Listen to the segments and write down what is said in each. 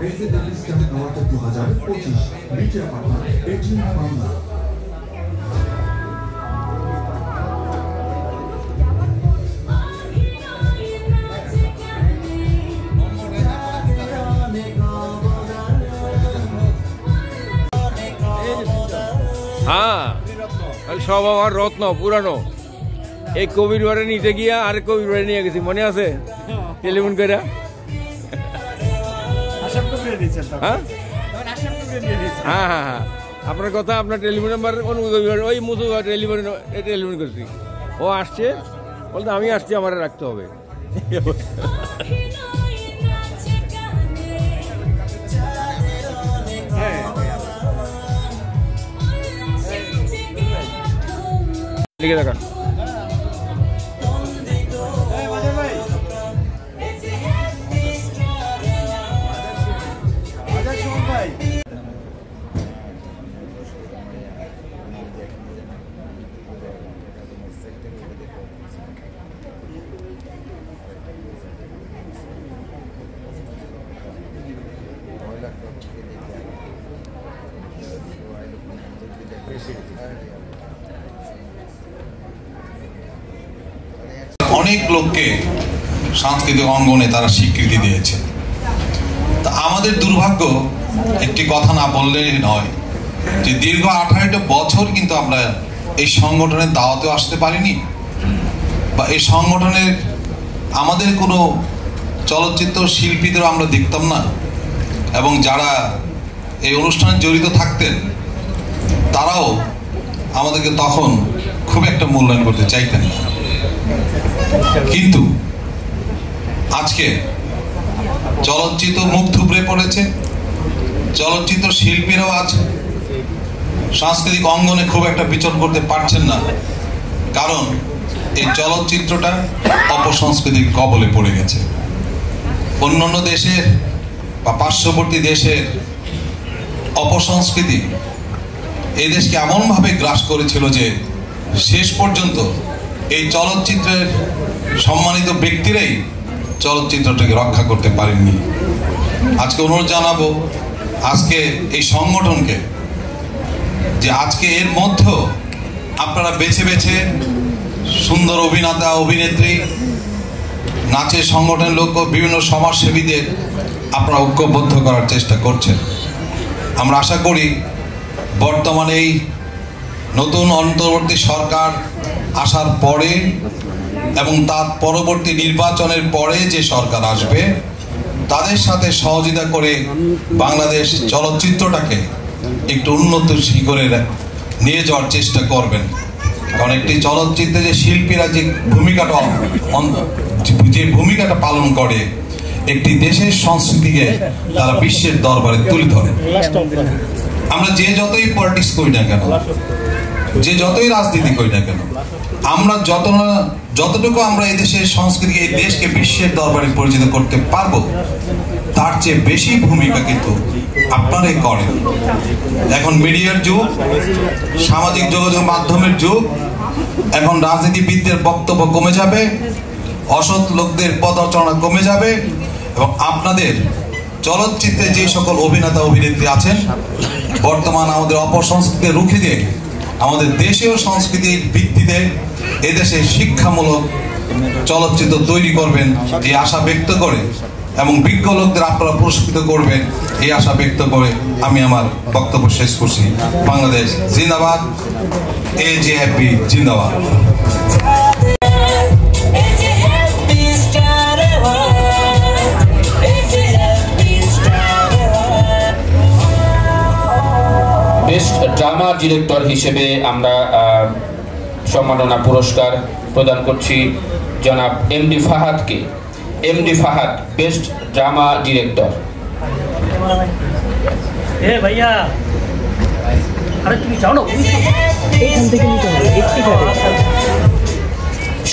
Afghanistan Award 2025 Media Partner ATM Bangla। হ্যাঁ সব আমার রত্ন পুরানো এই কবির বাড়ি নিতে গিয়া আরেক কবির বাড়ি নিয়ে গেছি মনে আছে টেলিফোন করে হ্যাঁ হ্যাঁ হ্যাঁ হ্যাঁ আপনার কথা আপনার টেলিফোন নাম্বার ওই মুসু টেলিফোন করছি ও আসছে বলতে আমি আসছি আমার রাখতে হবে লিখে দেখান অনেক লোককে সাংস্কৃতিক অঙ্গনে তারা স্বীকৃতি দিয়েছে। তা আমাদের দুর্ভাগ্য একটি কথা না বললেই নয় যে দীর্ঘ 18টা বছর কিন্তু আমরা এই সংগঠনের দাওয়াতেও আসতে পারিনি বা এই সংগঠনের আমাদের কোনো চলচ্চিত্র শিল্পীদের আমরা দেখতাম না এবং যারা এই অনুষ্ঠানে জড়িত থাকতেন তারাও আমাদেরকে তখন খুব একটা মূল্যায়ন করতে চাইতেন না। কিন্তু আজকে চলচ্চিত্র মুখ থুবড়ে পড়েছে, চলচ্চিত্র শিল্পীরাও আছে সাংস্কৃতিক অঙ্গনে খুব একটা বিচরণ করতে পারছেন না, কারণ এই চলচ্চিত্রটা অপসংস্কৃতির কবলে পড়ে গেছে। অন্যান্য দেশের বা পার্শ্ববর্তী দেশের অপসংস্কৃতি এই দেশকে এমনভাবে গ্রাস করেছিল যে শেষ পর্যন্ত এই চলচ্চিত্রের সম্মানিত ব্যক্তিরাই চলচ্চিত্রটাকে রক্ষা করতে পারেননি। আজকে অনুরোধ জানাবো আজকে এই সংগঠনকে যে আজকে এর মধ্যেও আপনারা বেছে বেছে সুন্দর অভিনেতা অভিনেত্রী নাচের সংগঠনের লোক বিভিন্ন সমাজসেবীদের আপনারা ঐক্যবদ্ধ করার চেষ্টা করছেন। আমরা আশা করি বর্তমানে এই নতুন অন্তর্বর্তী সরকার আসার পরে এবং তার পরবর্তী নির্বাচনের পরে যে সরকার আসবে তাদের সাথে সহযোগিতা করে বাংলাদেশ চলচ্চিত্রটাকে একটু উন্নত শিখরে নিয়ে যাওয়ার চেষ্টা করবেন। কারণ একটি চলচ্চিত্রে যে শিল্পীরা যে ভূমিকাটা পালন করে একটি দেশের সংস্কৃতিকে তারা বিশ্বের দরবারে তুলে ধরে। আমরা যে যতই পলিটিক্স করি না কেন, যে যতই রাজনীতি করি না কেন, আমরা যতটুকু আমরা এই দেশের সংস্কৃতি এই দেশকে বিশ্বের দরবারে পরিচিত করতে পারবো তার চেয়ে বেশি ভূমিকা কিন্তু আপনারাই করেন। এখন মিডিয়ার যুগ, সামাজিক যোগাযোগ মাধ্যমের যুগ, এখন রাজনীতিবিদদের বক্তব্য কমে যাবে, অসৎ লোকদের পদচারণা কমে যাবে এবং আপনাদের চলচ্চিত্রে যে সকল অভিনেতা অভিনেত্রী আছেন বর্তমান আমাদের অপসংস্কৃতি রুখে দিয়ে আমাদের দেশীয় সংস্কৃতির ভিত্তিতে এদেশে শিক্ষামূলক চলচ্চিত্র তৈরি করবেন এই আশা ব্যক্ত করে এবং বিজ্ঞ লোকদের আপনারা পুরস্কৃত করবেন এই আশা ব্যক্ত করে আমি আমার বক্তব্য শেষ করছি। বাংলাদেশ জিন্দাবাদ, AJFB জিন্দাবাদ। বেস্ট ড্রামা ডিরেক্টর হিসেবে আমরা সম্মাননা পুরস্কার প্রদান করছি জনাব MD ফাহাদকে। MD Fahad best drama director. ভাইয়া আরে তুমি যাও না এইখান থেকে নিতে হবে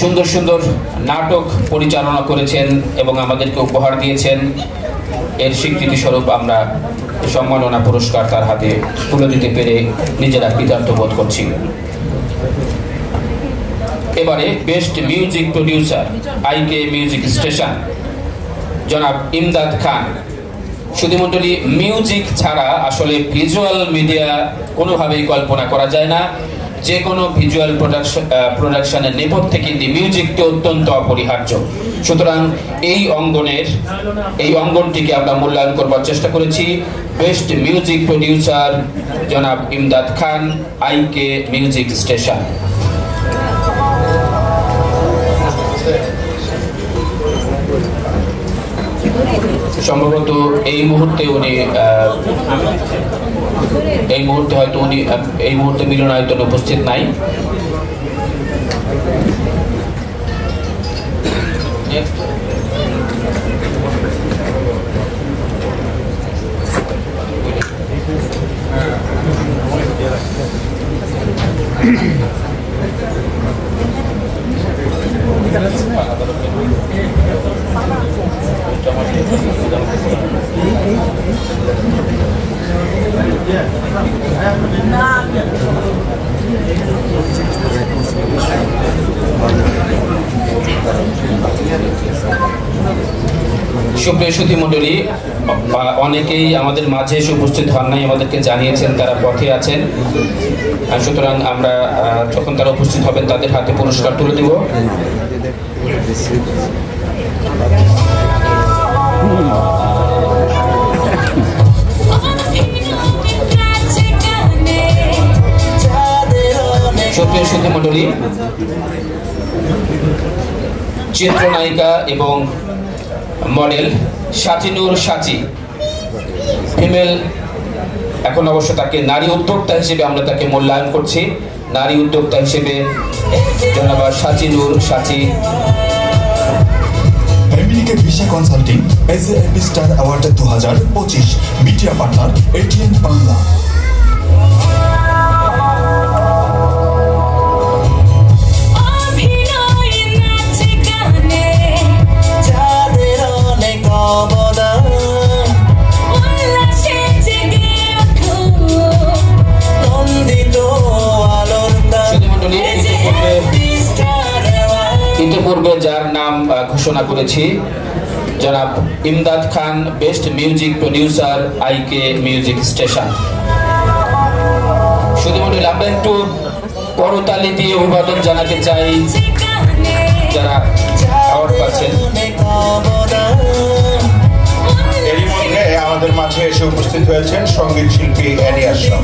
সুন্দর সুন্দর নাটক পরিচালনা করেছেন এবং আমাদেরকে উপহার দিয়েছেন। এর স্বীকৃতি স্বরূপ আমরা সম্মাননা পুরস্কার তার হাতে তুলে দিতে পেরে নিজেরা কৃতার্থ বোধ করছি। এবারে best music producer IK music station জনাব ইমদাদ খান সুধীমণ্ডলী, মিউজিক ছাড়া আসলে ভিজুয়াল মিডিয়া কোনোভাবেই কল্পনা করা যায় না। যে কোনো ভিজুয়াল প্রোডাকশনের নেপথ্যে কিন্তু মিউজিকটি অত্যন্ত অপরিহার্য। সুতরাং এই অঙ্গনটিকে আমরা মূল্যায়ন করবার চেষ্টা করেছি। বেস্ট মিউজিক প্রডিউসার জনাব ইমদাদ খান, IK মিউজিক স্টেশন। সম্ভবত এই মুহূর্তে মিলনায়তনে উপস্থিত নাই। সুপ্রিয় সুধীমণ্ডলী, অনেকেই আমাদের মাঝে এসে উপস্থিত হন নাই, আমাদেরকে জানিয়েছেন তারা পথে আছেন। সুতরাং আমরা যখন তারা উপস্থিত হবেন তাদের হাতে পুরস্কার তুলে দেব। সুপ্রিয় সুধীমণ্ডলী, চিত্রনায়িকা এবং মডেল সাচিনুর সাচি, ফিমেল, এখন অবশ্য তাকে নারী উদ্যোক্তা হিসেবে আমরা তাকে মূল্যায়ন করছি। নারী উদ্যোক্তা হিসেবে জনাব সাচিনুর সাচি। এমিলিকে visa consulting SAP star award 2025, media partner ATN Bangla. ইতিপূর্বে যার নাম ঘোষণা করেছি, জনাব Imdad Khan, best music producer, IK music station. সুধীমণ্ডলী, আমরা একটু করতালি দিয়ে অভিবাদন জানাতে চাই যারা অ্যাওয়ার্ড পাচ্ছেন। এরই মধ্যে আমাদের মাঝে এসে উপস্থিত হয়েছেন সঙ্গীত শিল্পী এলিয়াস শাহ।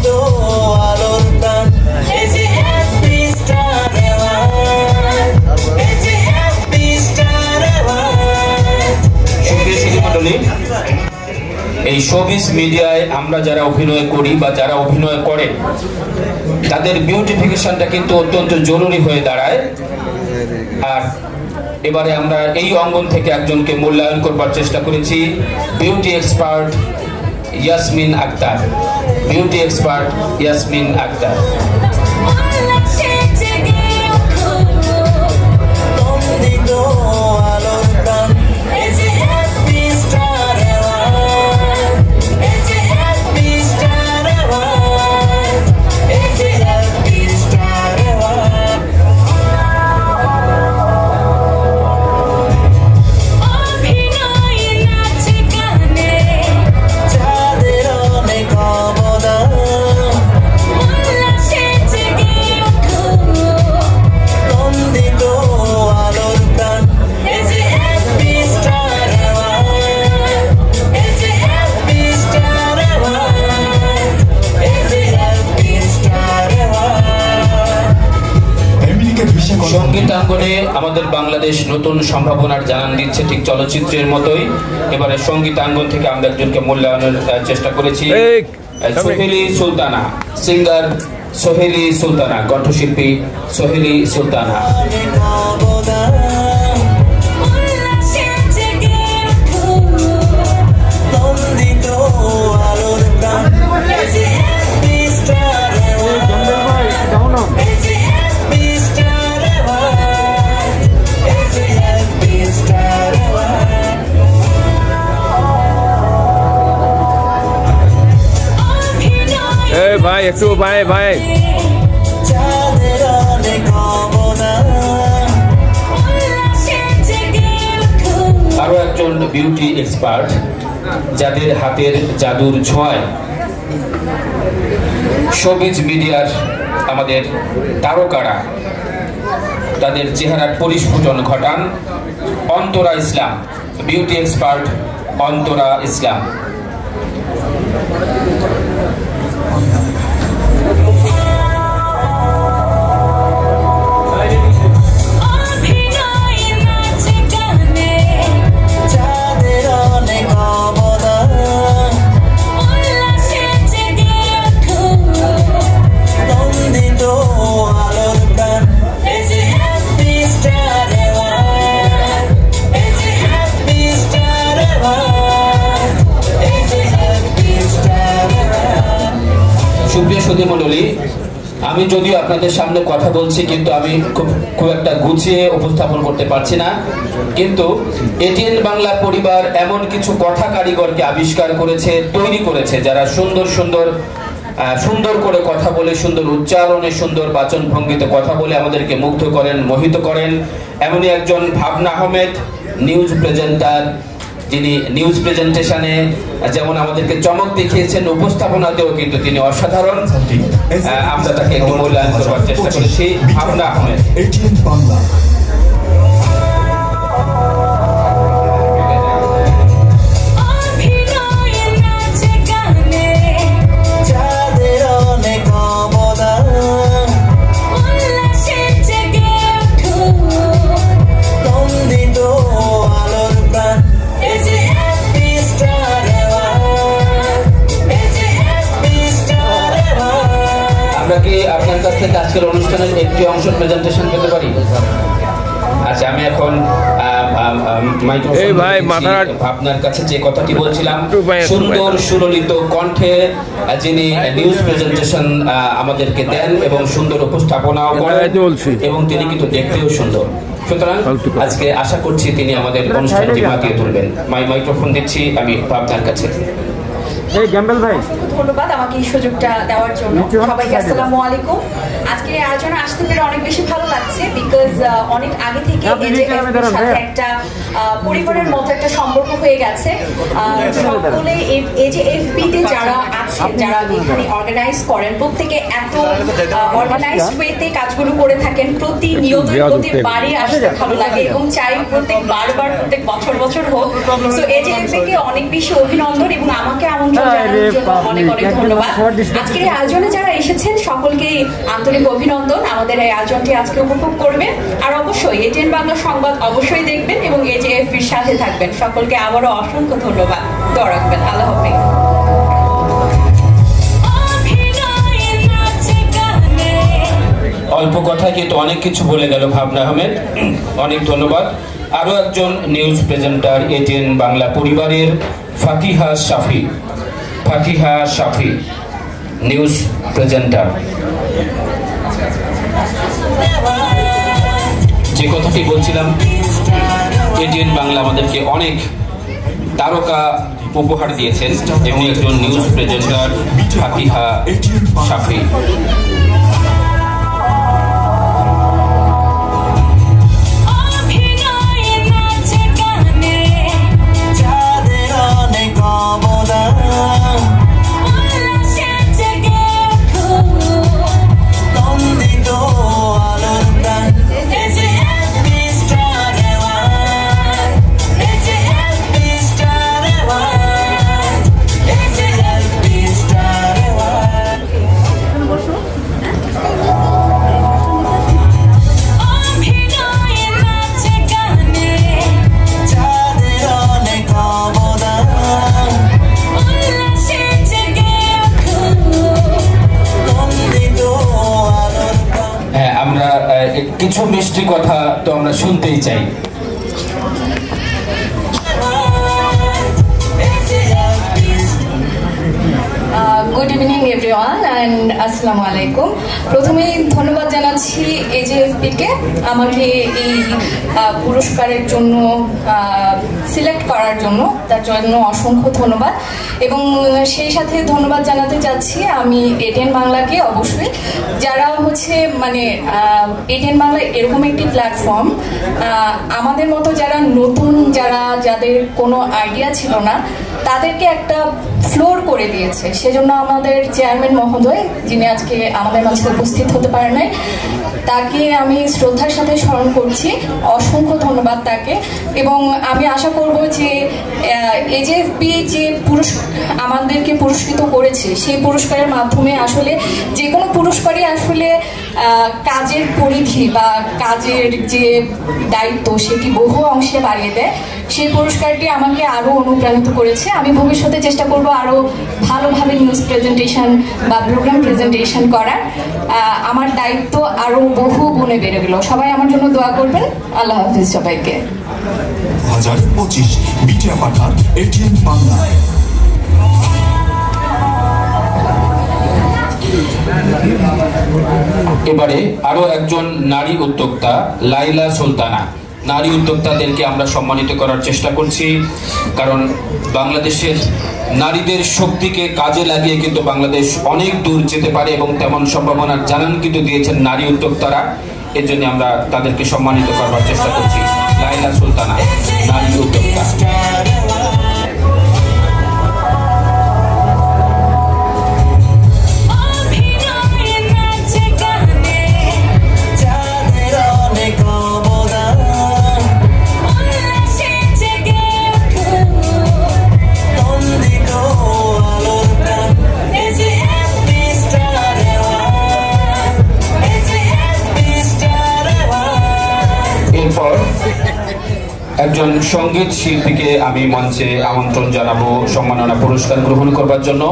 এই শোবিজ মিডিয়ায় আমরা যারা অভিনয় করি বা যারা অভিনয় করে তাদের বিউটিফিকেশনটা কিন্তু অত্যন্ত জরুরি হয়ে দাঁড়ায়। আর এবারে আমরা এই অঙ্গন থেকে একজনকে মূল্যায়ন করবার চেষ্টা করেছি, beauty expert Yasmin Akter. Beauty expert Yasmin Akter. সঙ্গীতাঙ্গনে আমাদের বাংলাদেশ নতুন সম্ভাবনার জানান দিচ্ছে, ঠিক চলচ্চিত্রের মতোই। এবারে সঙ্গীতাঙ্গন থেকে আমরা একজনকে মূল্যায়নের চেষ্টা করেছি, সোহেলি সুলতানা, সিঙ্গার সোহেলি সুলতানা, কণ্ঠশিল্পী সোহেলি সুলতানা। ভাই একটু ভাই আরো একজন বিউটি এক্সপার্ট যাদের হাতের জাদুর ছোঁয়ায় শোবিজ মিডিয়ার আমাদের তারকারা তাদের চেহারার পরিস্ফুটন ঘটান। অন্তরা ইসলাম, বিউটি এক্সপার্ট অন্তরা ইসলাম। সুপ্রিয় সুধী মণ্ডলী, আমি যদিও আপনাদের সামনে কথা বলছি কিন্তু আমি খুব একটা গুছিয়ে উপস্থাপন করতে পারছি না, কিন্তু এটিএন বাংলা পরিবার এমন কিছু কথা কারিগরকে আবিষ্কার করেছে, তৈরি করেছে, যারা সুন্দর করে কথা বলে, সুন্দর উচ্চারণে, সুন্দর বাচন ভঙ্গিতে কথা বলে আমাদেরকে মুগ্ধ করেন, মোহিত করেন। এমনই একজন ভাবনা আহমেদ, নিউজ প্রেজেন্টার, যিনি নিউজ প্রেজেন্টেশনে যেমন আমাদেরকে চমক দেখিয়েছেন, উপস্থাপনাতেও কিন্তু তিনি অসাধারণ। আমরা তাকে একটু মূল্যায়ন করার চেষ্টা করেছি। ভাবনা আহমেদ। এটিএন বাংলা। আপনার কাছ থেকে আজকের অনুষ্ঠানের একটি অংশ প্রেজেন্টেশন পেতে পারি? আচ্ছা, আমি এখন আপনার কাছে যে কথাটি বলছিলাম, সুন্দর সুললিত কণ্ঠে যিনি নিউজ প্রেজেন্টেশন আমাদেরকে দেন এবং সুন্দর উপস্থাপনাও করেন এবং তিনি কিন্তু দেখতেও সুন্দর। সুতরাং আজকে আশা করছি তিনি আমাদের অনুষ্ঠানটি মাতিয়ে তুলবেন। মাইক্রোফোন দিচ্ছি আমি আপনার কাছে। ধন্যবাদ আমাকে এই সুযোগটা দেওয়ার জন্য। সবাইকে আসসালামু আলাইকুম। আজকের এই আয়োজনে আসতে পেরে অনেক বেশি ভালো লাগছে, বিকজ অনেক আগে থেকে এজেএফপির সাথে একটা পরিবারের মতো একটা সম্পর্ক হয়ে গেছে। সকলে এজেএফপিতে যারা আছেন, যারা এখানে অর্গানাইজ করেন, প্রত্যেকে এত অর্গানাইজড ওয়েতে কাজগুলো করে থাকেন। প্রতিনিয়ত প্রতিবারই আসতে ভালো লাগে এবং চাই প্রত্যেক বছর হোক। সো এজেএফপিকে অনেক বেশি অভিনন্দন এবং আমাকে আমন্ত্রণ জানানোর জন্য অনেক অনেক ধন্যবাদ। আজকের এই আয়োজনে যারা এসেছেন সকলকেই আন্তরিক অভিনন্দন। আমাদের এই আয়োজনটি আজকে উপভোগ করবেন আর অবশ্যই এটিএন বাংলা সংবাদ অবশ্যই দেখবেন এবং এজেএফপির সাথে থাকবেন। সকলকে আবারও অসংখ্য ধন্যবাদ। দোয়া রাখবেন। আল্লাহ হাফেজ। অল্প কথায় কিন্তু অনেক কিছু বলে গেল ভাবনা আহমেদ, অনেক ধন্যবাদ। আরো একজন নিউজ প্রেজেন্টার এটিএন বাংলা পরিবারের ফাতিহা শাফি নিউজ প্রেজেন্টার। যে কথাটি বলছিলাম, এটিএন বাংলা আমাদেরকে অনেক তারকা উপহার দিয়েছেন এবং একজন নিউজ প্রেজেন্টার ফাতিহা শাফি। কিছু মিষ্টি কথা তো আমরা শুনতেই চাই। গুড ইভিনিং এভরিওয়ান অ্যান্ড আসসালামু আলাইকুম। প্রথমেই ধন্যবাদ জানাচ্ছি এজেএফপিকে আমাকে এই পুরস্কারের জন্য সিলেক্ট করার জন্য, তার জন্য অসংখ্য ধন্যবাদ। এবং সেই সাথে ধন্যবাদ জানাতে চাচ্ছি আমি এটিএন বাংলাকে, অবশ্যই যারা মানে এটিএন বাংলা এরকম একটি প্ল্যাটফর্ম, আমাদের মতো যারা নতুন, যাদের কোনো আইডিয়া ছিল না, তাদেরকে একটা ফ্লোর করে দিয়েছে। সেজন্য আমাদের চেয়ারম্যান মহোদয়, যিনি আজকে আমাদের মাঝে উপস্থিত হতে পারেন নাই, তাকে আমি শ্রদ্ধার সাথে স্মরণ করছি। অসংখ্য ধন্যবাদ তাকে। এবং আমি আশা করব যে এজেএফপি যে আমাদেরকে পুরস্কৃত করেছে, সেই পুরস্কারের মাধ্যমে আসলে যে কোনো পুরস্কারই আসলে কাজের পরিধি বা কাজের যে দায়িত্ব সেটি বহু অংশে বাড়িয়ে দেয়। সেই পুরস্কারটি আমাকে আরও অনুপ্রাণিত করেছে। আমি ভবিষ্যতে চেষ্টা করব আরও ভালোভাবে নিউজ প্রেজেন্টেশন বা প্রোগ্রাম প্রেজেন্টেশন করার। আমার দায়িত্ব আরও বহু গুণে বেড়ে গেল। সবাই আমার জন্য দোয়া করবেন। আল্লাহ হাফিজ সবাইকে। 2025 মিডিয়া পার্টনার এটিএন বাংলা। এবারে আরো একজন নারী উদ্যোক্তা লাইলা সুলতানা। নারী উদ্যোক্তাদেরকে আমরা সম্মানিত করার চেষ্টা করছি, কারণ বাংলাদেশের নারীদের শক্তিকে কাজে লাগিয়ে কিন্তু বাংলাদেশ অনেক দূর যেতে পারে এবং তেমন সম্ভাবনার জানান কিন্তু দিয়েছেন নারী উদ্যোক্তারা। এর জন্য আমরা তাদেরকে সম্মানিত করবার চেষ্টা করছি। লাইলা সুলতানা, নারী উদ্যোক্তা। এরপর একজন সঙ্গীত শিল্পীকে আমি মঞ্চে আমন্ত্রণ জানাবো সম্মাননা পুরস্কার গ্রহণ করবার জন্য।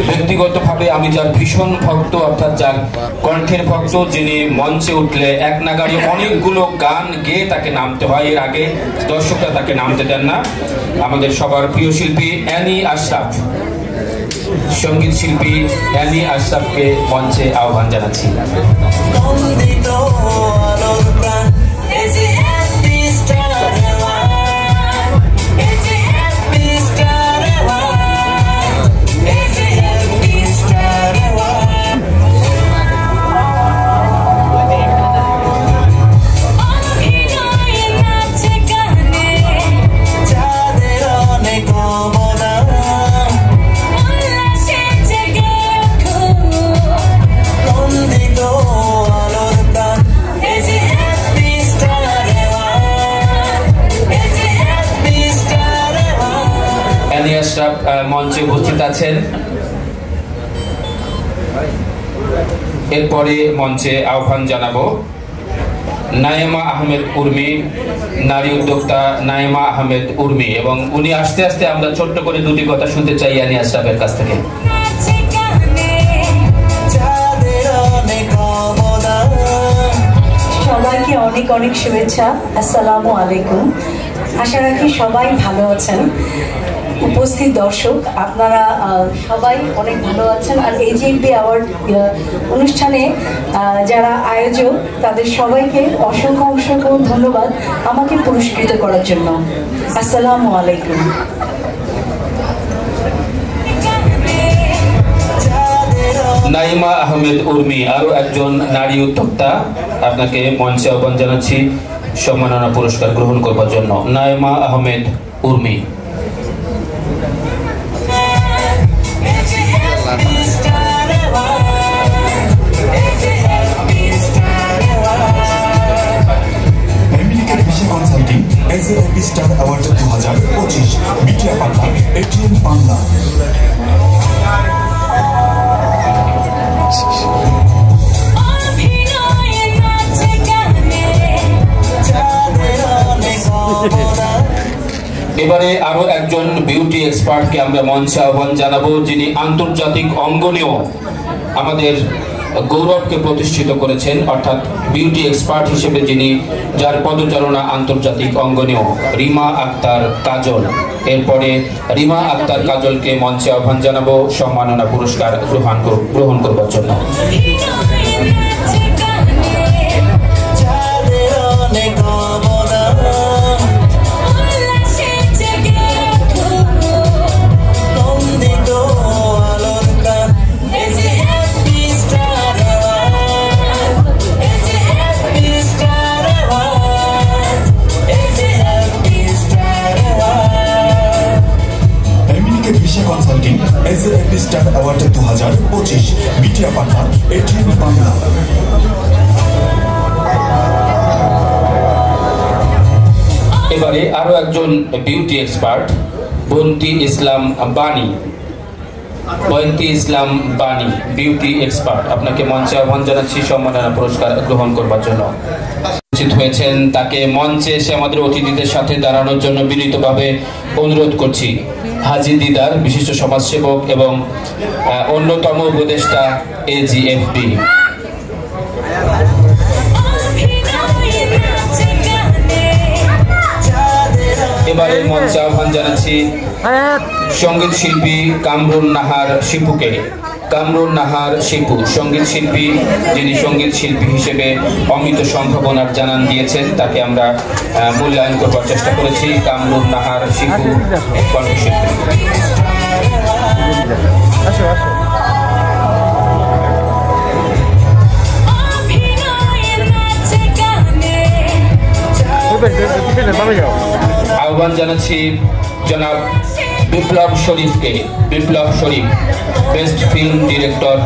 ব্যক্তিগতভাবে আমি যার ভীষণ ভক্ত, অর্থাৎ যার কণ্ঠের ভক্ত, যিনি মঞ্চে উঠলে এক নাগাড়ে অনেকগুলো গান গেয়ে তাকে নামতে হয়, এর আগে দর্শকরা তাকে নামতে দেন না। আমাদের সবার প্রিয় শিল্পী অ্যানি আশরাফ, সঙ্গীত শিল্পী অ্যানি আশরাফকে মঞ্চে আহ্বান জানাচ্ছি। মঞ্চে উপস্থিত আছেন। এরপরে মঞ্চে আহ্বান জানাবো নাইমা আহমেদ উর্মি, নারী উদ্যোক্তা নাইমা আহমেদ উর্মি, এবং উনি আস্তে আস্তে আমরা ছোট্ট করে দুটি কথা শুনতে চাই অ্যানি আশরাফের কাছ থেকে। সবাইকে অনেক অনেক শুভেচ্ছা। আসসালামু আলাইকুম। আশা রাখি সবাই ভালো আছেন। উপস্থিত দর্শক, আপনারা সবাই অনেক ভালো আছেন। আর এজেএফপি অ্যাওয়ার্ড অনুষ্ঠানে যারা আয়োজক, তাদের সবাইকে অসংখ্য অসংখ্য ধন্যবাদ আমাকে পুরস্কৃত করার জন্য। আসসালামু আলাইকুম। নাইমা আহমেদ উর্মি আরো একজন নারী উদ্যোক্তা, আপনাকে মঞ্চে আহ্বান জানাচ্ছি সম্মাননা পুরস্কার গ্রহণ করবার জন্য। Naima Ahmed Urmi. AJFB star award 2025 media partner ATN Bangla. এবারে আরো একজন বিউটি এক্সপার্টকে আমরা মঞ্চে আহ্বান জানাবো, যিনি আন্তর্জাতিক অঙ্গনেও আমাদের গৌরবকে প্রতিষ্ঠিত করেছেন, অর্থাৎ বিউটি এক্সপার্ট হিসেবে যিনি, যার পদচারণা আন্তর্জাতিক অঙ্গনেও, রিমা আক্তার কাজল। এরপরে রিমা আক্তার কাজলকে মঞ্চে আহ্বান জানাবো সম্মাননা পুরস্কার গ্রহণ করবার জন্য। এবারে আরো একজন বিউটি এক্সপার্ট বন্তি ইসলাম বাণী, বন্তি ইসলাম বাণী বিউটি এক্সপার্ট, আপনাকে মঞ্চে আহ্বান জানাচ্ছি সম্মাননা পুরস্কার গ্রহণ করবার জন্য। উপস্থিত হয়েছেন, তাকে মঞ্চে এসে আমাদের অতিথিদের সাথে দাঁড়ানোর জন্য বিনীতভাবে অনুরোধ করছি। হাজী দিদার বিশিষ্ট সমাজসেবক এবং অন্যতম উপদেষ্টা AGFB। এবারে মঞ্চে আহ্বান জানাচ্ছি সঙ্গীত শিল্পী কামরুন নাহার শিপুকে। কামরুন নাহার শিপু সঙ্গীত শিল্পী, যিনি সঙ্গীত শিল্পী হিসেবে অমিত সম্ভাবনার জানান দিয়েছেন, তাকে আমরা মূল্যায়ন করবার চেষ্টা করেছি। কামরুন নাহার শিপু কণ্ঠশিল্পী। আহ্বান জানাচ্ছি জনাব বিপ্লব শরীফকে। বিপ্লব শরীফ বেস্ট ফিল্ম ডিরেক্টর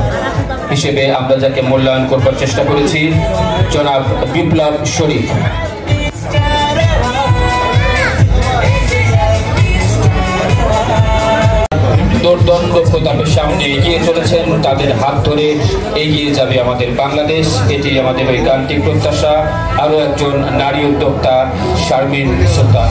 হিসেবে আমরা যাকে মূল্যায়ন করবার চেষ্টা করেছি, জনাব বিপ্লব শরীফ। দুর্দণ্ড প্রতাপের সামনে এগিয়ে চলেছেন, তাদের হাত ধরে এগিয়ে যাবে আমাদের বাংলাদেশ, এটি আমাদের ঐকান্তিক প্রত্যাশা। আরো একজন নারী উদ্যোক্তা শারমিন সুলতান।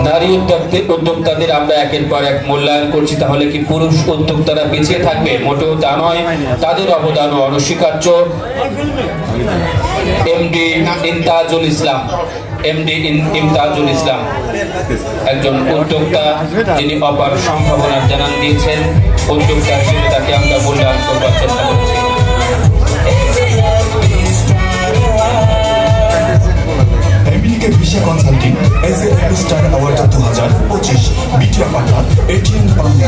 নারী উদ্যোক্তাদের আমরা একের পর এক মূল্যায়ন করছি, তাহলে কি পুরুষ উদ্যোক্তারা পিছিয়ে থাকবে? মোটেও তা নয়, তাদের অবদানও অনস্বীকার্য। এমডি ইমতাজুল ইসলাম, এমডি ইমতাজুল ইসলাম একজন উদ্যোক্তা, যিনি অপার সম্ভাবনার জানান দিয়েছেন। উদ্যোক্তা হিসেবে তাকে আমরা মূল্যায়ন করবার চেষ্টা করছি। America visa consulting AGFB star award 2025 media partner ATN Bangla.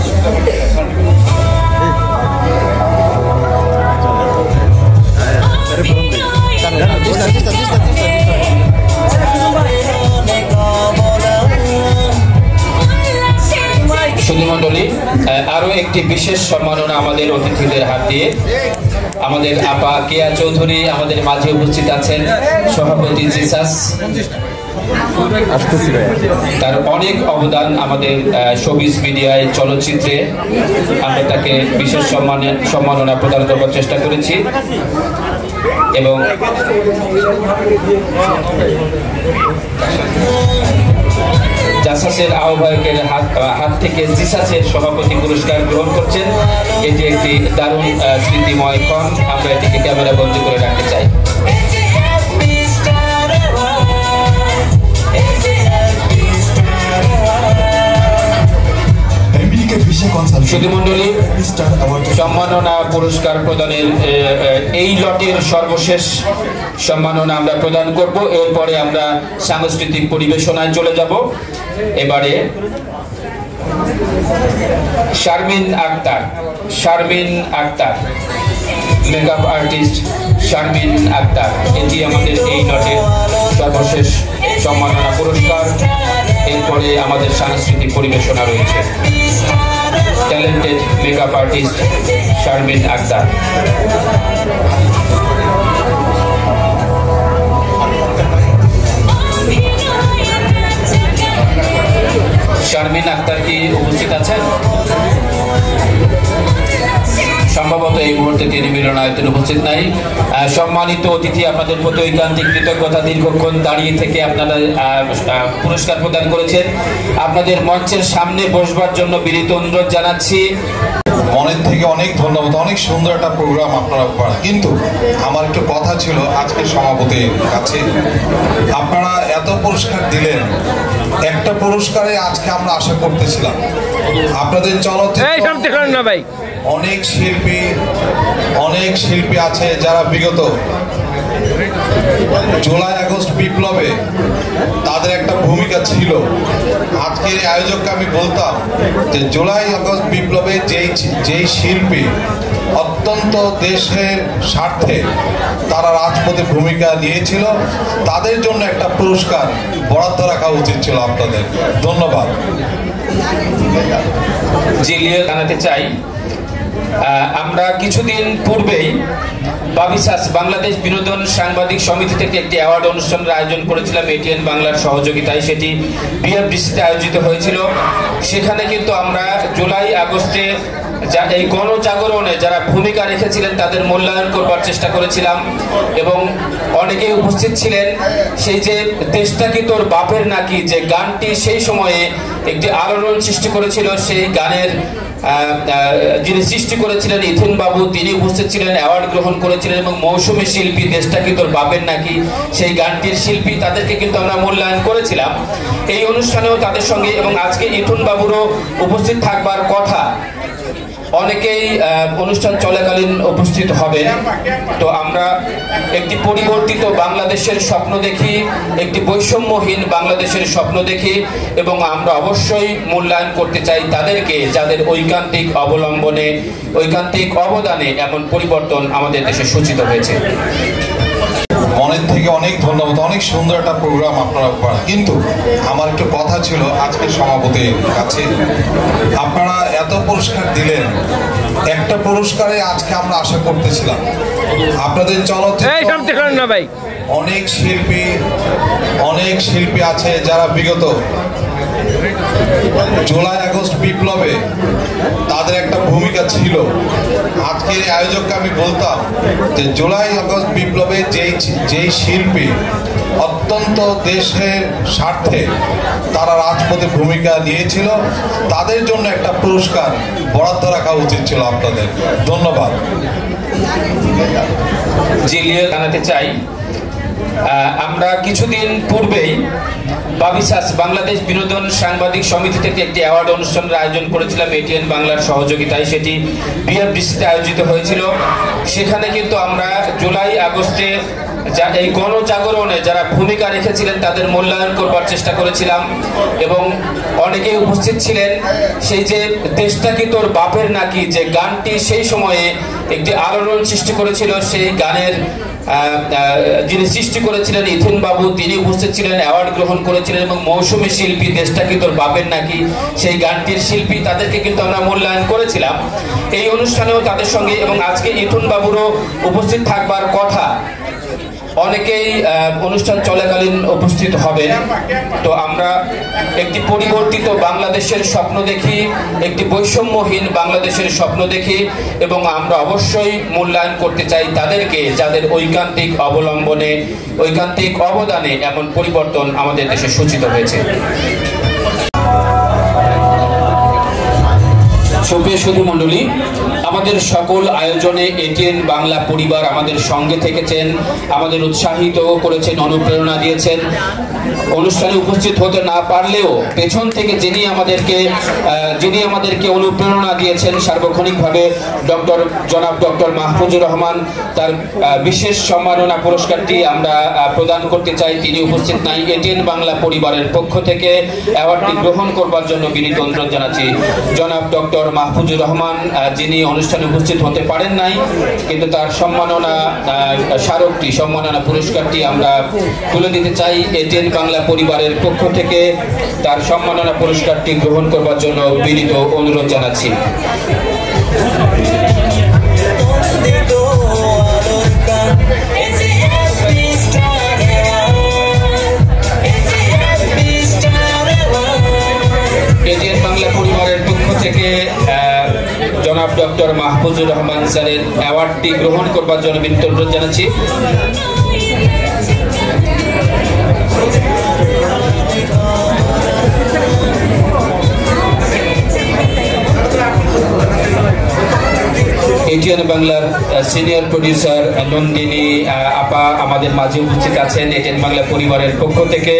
সুধীমণ্ডলী, আরো একটি বিশেষ সম্মাননা আমাদের অতিথিদের হাত দিয়ে। আমাদের আপা কেয়া চৌধুরী আমাদের মাঝে উপস্থিত আছেন, সভাপতি জিসাস। তার অনেক অবদান আমাদের শোবিজ মিডিয়ায়, চলচ্চিত্রে। আমরা তাকে বিশেষ সম্মাননা প্রদান করবার চেষ্টা করেছি এবং জাসাসের আহ্বায়কের হাত থেকে জিসাসের সভাপতি পুরস্কার গ্রহণ করছেন। এটি একটি দারুণ স্মৃতিময় ক্ষণ, আমরা এটিকে ক্যামেরা বন্দী করে রাখতে চাই। সুধীমণ্ডলী, সম্মাননা পুরস্কার প্রদানের এই লটের সর্বশেষ সম্মাননা আমরা প্রদান করব। এরপরে আমরা সাংস্কৃতিক পরিবেশনায় চলে যাব। এবারে শারমিন আক্তার, শারমিন আক্তার মেকআপ আর্টিস্ট শারমিন আক্তার, এটি আমাদের এই লটের সর্বশেষ সম্মাননা পুরস্কার। এরপরে আমাদের সাংস্কৃতিক পরিবেশনা রয়েছে। Talented makeup artist Sharmin Akter. Sharmin Akter কি উপস্থিত আছেন? সম্ভবত এই মুহূর্তে তিনি মিলনায়তনে উপস্থিত নাই। সম্মানিত অতিথি, আপনাদের প্রতি ঐকান্তিক কৃতজ্ঞতা। দীর্ঘক্ষণ দাঁড়িয়ে থেকে আপনারা পুরস্কার প্রদান করেছেন। আপনাদের মঞ্চের সামনে বসবার জন্য বিনীত অনুরোধ জানাচ্ছি। মনের থেকে অনেক ধন্যবাদ, অনেক সুন্দর একটা প্রোগ্রাম আপনারা করেন। কিন্তু আমার একটু কথা ছিল আজকের সভাপতির কাছে, আপনারা এত পুরস্কার দিলেন, একটা পুরস্কারে আজকে আমরা আশা করতেছিলাম। আপনাদের চলচ্চিত্র অনেক শিল্পী আছে যারা বিগত জুলাই আগস্ট বিপ্লবে তাদের একটা ভূমিকা ছিল। আজকের আয়োজককে আমি বলতাম যে জুলাই আগস্ট বিপ্লবে যেই শিল্পী অত্যন্ত দেশের স্বার্থে তারা রাজপথে ভূমিকা নিয়েছিল, তাদের জন্য একটা পুরস্কার বরাদ্দ রাখা উচিত ছিল আপনাদের। ধন্যবাদ। জিলিয়ে জানাতে চাই, আমরা কিছুদিন পূর্বেই বাবিসাস বাংলাদেশ বিনোদন সাংবাদিক সমিতি থেকে একটি অ্যাওয়ার্ড অনুষ্ঠানের আয়োজন করেছিলাম এটিএন বাংলার সহযোগিতায়। সেটি বিএফডিসিতে আয়োজিত হয়েছিল। সেখানে কিন্তু আমরা জুলাই আগস্টে এই গণজাগরণে যারা ভূমিকা রেখেছিলেন তাদের মূল্যায়ন করবার চেষ্টা করেছিলাম এবং অনেকেই উপস্থিত ছিলেন। সেই যে দেশটা কি তোর বাপের নাকি যে গানটি সেই সময়ে একটি আলোড়ন সৃষ্টি করেছিল, সেই গানের যিনি সৃষ্টি করেছিলেন ইথুন বাবু, তিনি উপস্থিত ছিলেন, অ্যাওয়ার্ড গ্রহণ করেছিলেন এবং মৌসুমী শিল্পী দেশটা কি তোর বাপের নাকি সেই গানটির শিল্পী, তাদেরকে কিন্তু আমরা মূল্যায়ন করেছিলাম এই অনুষ্ঠানেও তাদের সঙ্গে। এবং আজকে ইথুন বাবুরও উপস্থিত থাকবার কথা। অনেকেই অনুষ্ঠান চলাকালীন উপস্থিত হবেন। তো আমরা একটি পরিবর্তিত বাংলাদেশের স্বপ্ন দেখি, একটি বৈষম্যহীন বাংলাদেশের স্বপ্ন দেখি এবং আমরা অবশ্যই মূল্যায়ন করতে চাই তাদেরকে যাদের ঐকান্তিক অবলম্বনে, ঐকান্তিক অবদানে এমন পরিবর্তন আমাদের দেশে সূচিত হয়েছে। মনের থেকে অনেক ধন্যবাদ। অনেক সুন্দর একটা প্রোগ্রাম আপনারা করেন, কিন্তু আমার একটু কথা ছিল আজকে সভাপতির কাছে। আপনারা এত পুরস্কার দিলেন, একটা পুরস্কারে আজকে আমরা আশা করতেছিলাম আপনাদের চলচ্চিত্র অনেক শিল্পী আছে যারা বিগত জুলাই আগস্ট বিপ্লবে তাদের একটা ভূমিকা ছিল। আজকের আয়োজককে আমি বলতাম যে জুলাই আগস্ট বিপ্লবে যেই শিল্পী অত্যন্ত দেশের স্বার্থে তারা রাজপথে ভূমিকা নিয়েছিল, তাদের জন্য একটা পুরস্কার বরাদ্দ রাখা উচিত ছিল আপনাদের। ধন্যবাদ। জিলিয়ে জানাতে চাই, আমরা কিছুদিন পূর্বেই বাবিসাস বাংলাদেশ বিনোদন সাংবাদিক সমিতি থেকে একটি অ্যাওয়ার্ড অনুষ্ঠানের আয়োজন করেছিলাম এটিএন বাংলার সহযোগিতায়। সেটি বিএফডিসিতে আয়োজিত হয়েছিল। সেখানে কিন্তু আমরা জুলাই আগস্টে এই গণজাগরণে যারা ভূমিকা রেখেছিলেন তাদের মূল্যায়ন করবার চেষ্টা করেছিলাম এবং অনেকেই উপস্থিত ছিলেন। সেই যে দেশটা কি তোর বাপের নাকি যে গানটি সেই সময়ে একটি আলোড়ন সৃষ্টি করেছিল, সেই গানের যিনি সৃষ্টি করেছিলেন ইথুন বাবু, তিনি উপস্থিত ছিলেন, অ্যাওয়ার্ড গ্রহণ করেছিলেন এবং মৌসুমী শিল্পী দেশটা কি তোর বাপের নাকি সেই গানটির শিল্পী, তাদেরকে কিন্তু আমরা মূল্যায়ন করেছিলাম এই অনুষ্ঠানেও তাদের সঙ্গে। এবং আজকে ইথুন বাবুরও উপস্থিত থাকবার কথা। অনেকেই অনুষ্ঠান চলাকালীন উপস্থিত হবেন। তো আমরা একটি পরিবর্তিত বাংলাদেশের স্বপ্ন দেখি, একটি বৈষম্যহীন বাংলাদেশের স্বপ্ন দেখি এবং আমরা অবশ্যই মূল্যায়ন করতে চাই তাদেরকে যাদের ঐকান্তিক অবলম্বনে, ঐকান্তিক অবদানে এমন পরিবর্তন আমাদের দেশে সূচিত হয়েছে। সুপ্রিয় সুধী মণ্ডলী, আমাদের সকল আয়োজনে এটিএন বাংলা পরিবার আমাদের সঙ্গে থেকেছেন, আমাদের উৎসাহিত করেছেন, অনুপ্রেরণা দিয়েছেন। অনুষ্ঠানে উপস্থিত হতে না পারলেও পেছন থেকে যিনি আমাদেরকে অনুপ্রেরণা দিয়েছেন সার্বক্ষণিকভাবে জনাব ডক্টর মাহফুজুর রহমান, তার বিশেষ সম্মাননা পুরস্কারটি আমরা প্রদান করতে চাই। তিনি উপস্থিত নাই। এটিএন বাংলা পরিবারের পক্ষ থেকে অ্যাওয়ার্ডটি গ্রহণ করবার জন্য বিনীত অনুরোধ জানাচ্ছি। জনাব ডক্টর মাহফুজুর রহমান, যিনি অনুষ্ঠানে উপস্থিত হতে পারেন নাই, কিন্তু তার সম্মাননা স্মারকটি, সম্মাননা পুরস্কারটি আমরা তুলে দিতে চাই। এটিএন বাংলা পরিবারের পক্ষ থেকে তার সম্মাননা পুরস্কারটি গ্রহণ করবার জন্য বিনীত অনুরোধ জানাচ্ছি। এটিএন বাংলা পরিবারের পক্ষ থেকে জনাব ডক্টর মাহফুজুর রহমান স্যারের অ্যাওয়ার্ডটি গ্রহণ করবার জন্য বিনীত অনুরোধ জানাচ্ছি। এটিএন বাংলার সিনিয়র প্রডিউসার নন্দিনী আপা আমাদের মাঝে উপস্থিত আছেন। এটিএন বাংলা পরিবারের পক্ষ থেকে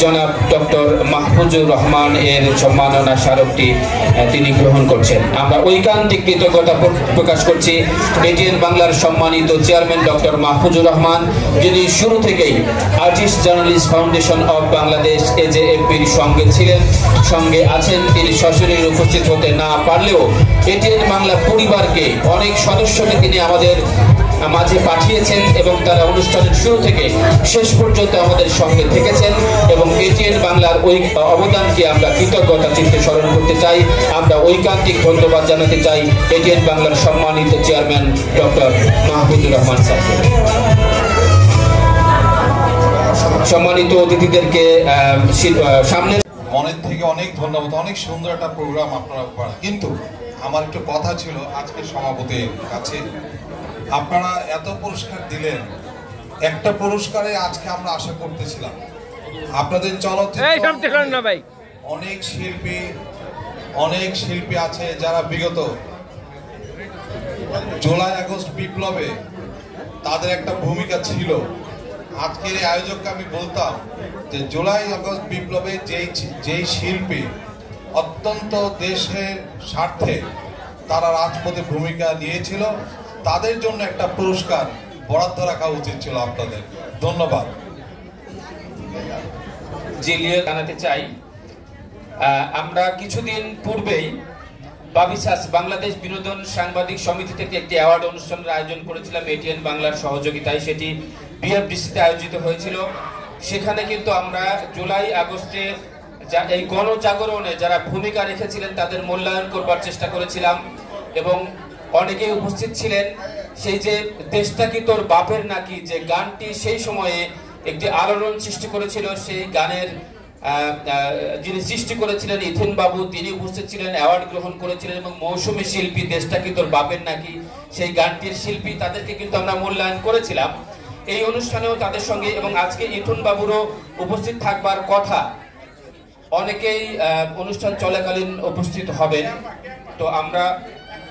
জনাব ডক্টর মাহফুজুর রহমান এর সম্মাননা স্মারকটি তিনি গ্রহণ করছেন। আমরা ঐকান্তিক কৃতজ্ঞতা প্রকাশ করছি এটিএন বাংলার সম্মানিত চেয়ারম্যান ডক্টর মাহফুজুর রহমান, যিনি শুরু থেকেই artist journalist foundation of Bangladesh AJFB'র সঙ্গে ছিলেন, সঙ্গে আছেন। তিনি সশরীরে উপস্থিত হতে না পারলেও এটিএন বাংলা পরিবারকে অনেক সদস্যকে তিনি আমাদের মাঝে পাঠিয়েছেন এবং তারা অনুষ্ঠানের শুরু থেকে শেষ পর্যন্ত আমাদের সঙ্গে থেকেছেন এবং এটিএন বাংলার ওই অবদানকে আমরা কৃতজ্ঞতা চিত্তে স্মরণ করতে চাই। আমরা ঐকান্তিক ধন্যবাদ জানাতে চাই এটিএন বাংলার সম্মানিত চেয়ারম্যান ডক্টর মাহফুজুর রহমান স্যারকে। সম্মানিত অতিথিদেরকে সামনে মনের থেকে অনেক ধন্যবাদ। অনেক সুন্দর একটা প্রোগ্রাম আপনারা করেন, কিন্তু আমার একটু কথা ছিল আজকের সভাপতির কাছে। আপনারা এত পুরস্কার দিলেন, একটা পুরস্কারে আজকে আমরা আশা করতেছিলাম আপনাদের চলচ্চিত্র অনেক শিল্পী আছে যারা বিগত জুলাই আগস্ট বিপ্লবে তাদের একটা ভূমিকা ছিল। আজকের এই আয়োজককে আমি বলতাম যে জুলাই আগস্ট বিপ্লবে যেই শিল্পী অত্যন্ত দেশের স্বার্থে তারা রাজপথে ভূমিকা নিয়েছিল, তাদের জন্য একটা পুরস্কার বরাদ্দ রাখা উচিত ছিল আপনাদের। ধন্যবাদ। জিলিয়ে জানাতে চাই, আমরা কিছুদিন পূর্বেই বাবিসাস বাংলাদেশ বিনোদন সাংবাদিক সমিতি থেকে একটি অ্যাওয়ার্ড অনুষ্ঠানের আয়োজন করেছিলাম এটিএন বাংলার সহযোগিতায়। সেটি বিএফডিসিতে আয়োজিত হয়েছিল। সেখানে কিন্তু আমরা জুলাই আগস্টে এই গণজাগরণে যারা ভূমিকা রেখেছিলেন তাদের মূল্যায়ন করবার চেষ্টা করেছিলাম এবং অনেকেই উপস্থিত ছিলেন। সেই যে দেশটা কি তোর বাপের নাকি, যে গানটি সেই সময়ে একটি আলোড়ন সৃষ্টি করেছিল, সেই গানের যিনি সৃষ্টি করেছিলেন ইথিন বাবু, তিনি উপস্থিত ছিলেন, অ্যাওয়ার্ড গ্রহণ করেছিলেন এবং মৌসুমী শিল্পী দেশটা কি তোর বাপের নাকি সেই গানটির শিল্পী, তাদেরকে কিন্তু আমরা মূল্যায়ন করেছিলাম এই অনুষ্ঠানেও তাদের সঙ্গে। এবং আজকে ইথিন বাবুরও উপস্থিত থাকবার কথা, অনেকেই অনুষ্ঠান চলাকালীন উপস্থিত হবেন। তো আমরা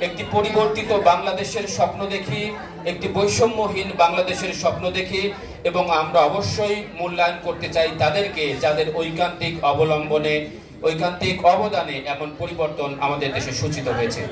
একটি পরিবর্তিত বাংলাদেশের স্বপ্ন দেখি, একটি বৈষম্যহীন বাংলাদেশের স্বপ্ন দেখি এবং আমরা অবশ্যই মূল্যায়ন করতে চাই তাদেরকে যাদের ঐকান্তিক অবলম্বনে, ঐকান্তিক অবদানে এমন পরিবর্তন আমাদের দেশে সূচিত হয়েছে।